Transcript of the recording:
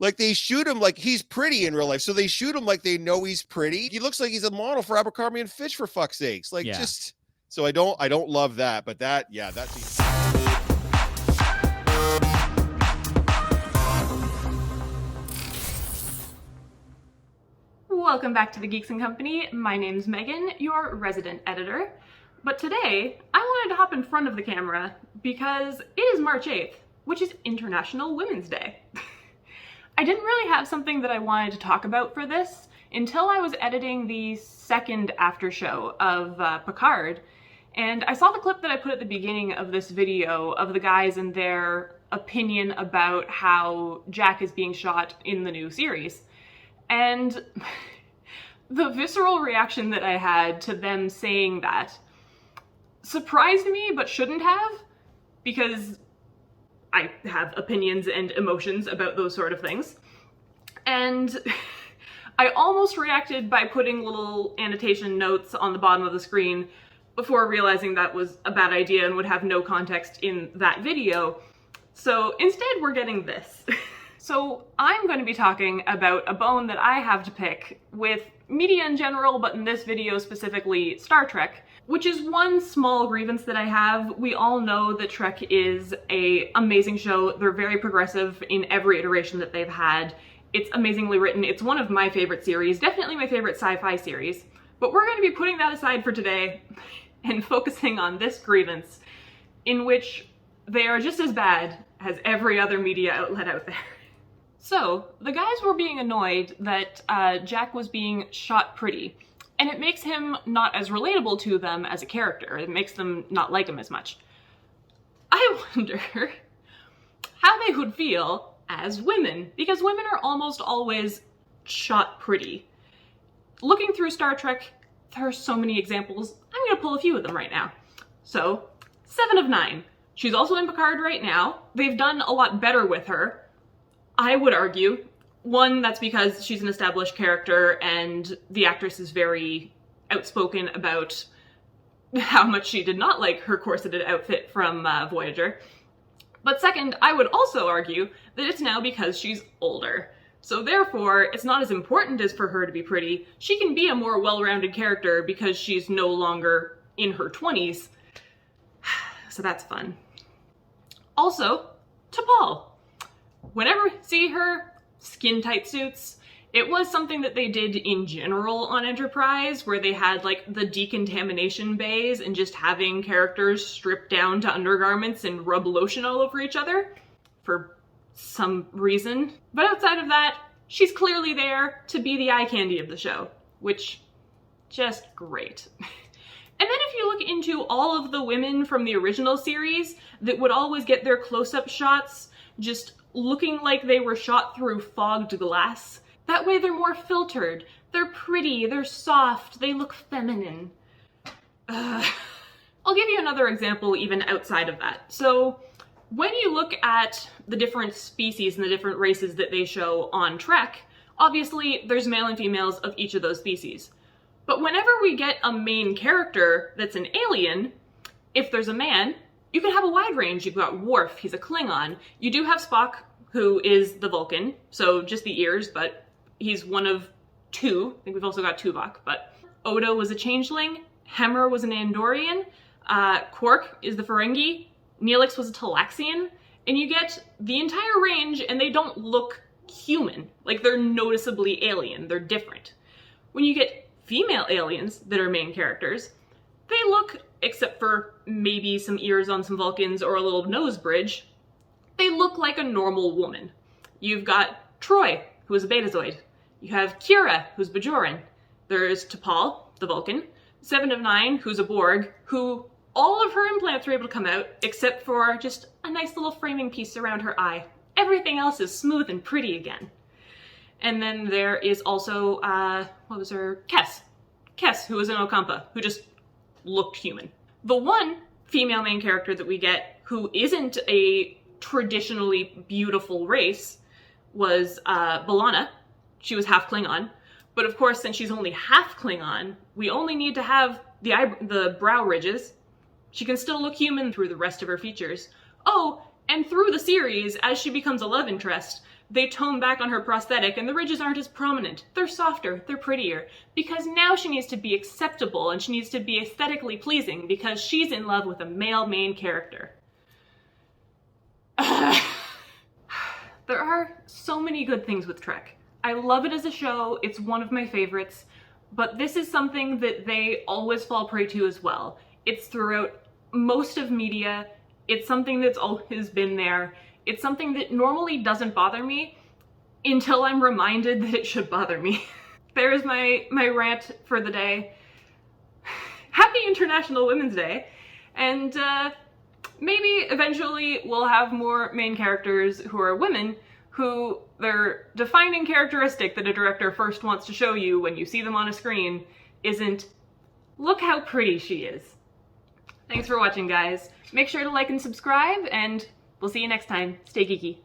Like they shoot him like he's pretty in real life, so they shoot him like they know he's pretty. He looks like he's a model for Abercrombie and Fitch, for fuck's sakes. Like just so I don't love that, but that's. Welcome back to the Geeks & Company. My name's Megan, your resident editor. But today, I wanted to hop in front of the camera because it is March 8th, which is International Women's Day. I didn't really have something that I wanted to talk about for this until I was editing the second after show of Picard, and I saw the clip that I put at the beginning of this video of the guys and their opinion about how Jack is being shot in the new series. And the visceral reaction that I had to them saying that surprised me, but shouldn't have, because I have opinions and emotions about those sort of things. And I almost reacted by putting little annotation notes on the bottom of the screen before realizing that was a bad idea and would have no context in that video. So instead, we're getting this. So I'm going to be talking about a bone that I have to pick with media in general, but in this video specifically Star Trek, which is one small grievance that I have. We all know that Trek is an amazing show. They're very progressive in every iteration that they've had. It's amazingly written. It's one of my favorite series, definitely my favorite sci-fi series. But we're going to be putting that aside for today and focusing on this grievance, in which they are just as bad as every other media outlet out there. So, the guys were being annoyed that Jack was being shot pretty, and it makes him not as relatable to them as a character. It makes them not like him as much. I wonder how they would feel as women, because women are almost always shot pretty. Looking through Star Trek, there are so many examples. I'm gonna pull a few of them right now. So, 7 of 9. She's also in Picard right now. They've done a lot better with her, I would argue. One, that's because she's an established character and the actress is very outspoken about how much she did not like her corseted outfit from Voyager. But second, I would also argue that it's now because she's older. So therefore, it's not as important as for her to be pretty. She can be a more well-rounded character because she's no longer in her 20s. So that's fun. Also, T'Pol. Whenever we see her skin-tight suits, it was something that they did in general on Enterprise, where they had like the decontamination bays and just having characters strip down to undergarments and rub lotion all over each other for some reason. But outside of that, she's clearly there to be the eye candy of the show, which, just great. And then if you look into all of the women from the original series that would always get their close-up shots just looking like they were shot through fogged glass, that way they're more filtered, they're pretty, they're soft, they look feminine. I'll give you another example even outside of that. So when you look at the different species and the different races that they show on Trek, obviously there's male and females of each of those species. But whenever we get a main character that's an alien, if there's a man, you can have a wide range. You've got Worf, he's a Klingon. You do have Spock, who is the Vulcan, so just the ears, but he's one of two. I think we've also got Tuvok, but Odo was a changeling, Hemmer was an Andorian, Quark is the Ferengi, Neelix was a Talaxian, and you get the entire range and they don't look human. Like, they're noticeably alien, they're different. When you get female aliens that are main characters, they look, except for maybe some ears on some Vulcans or a little nose bridge, they look like a normal woman. You've got Troy, who is a Betazoid. You have Kira, who's Bajoran. There's T'Pol, the Vulcan. 7 of 9, who's a Borg, who all of her implants were able to come out, except for just a nice little framing piece around her eye. Everything else is smooth and pretty again. And then there is also, what was her? Kes, who was an Okampa, who just looked human. The one female main character that we get who isn't a traditionally beautiful race was B'Elanna. She was half Klingon. But of course, since she's only half Klingon, we only need to have the brow ridges. She can still look human through the rest of her features. Oh, and through the series, as she becomes a love interest, they tone back on her prosthetic and the ridges aren't as prominent. They're softer, they're prettier, because now she needs to be acceptable and she needs to be aesthetically pleasing because she's in love with a male main character. There are so many good things with Trek. I love it as a show, it's one of my favorites, but this is something that they always fall prey to as well. It's throughout most of media, it's something that's always been there, it's something that normally doesn't bother me until I'm reminded that it should bother me. There's my rant for the day. Happy International Women's Day, and maybe eventually we'll have more main characters who are women who their defining characteristic that a director first wants to show you when you see them on a screen isn't, look how pretty she is. Thanks for watching, guys. Make sure to like and subscribe, and we'll see you next time. Stay geeky.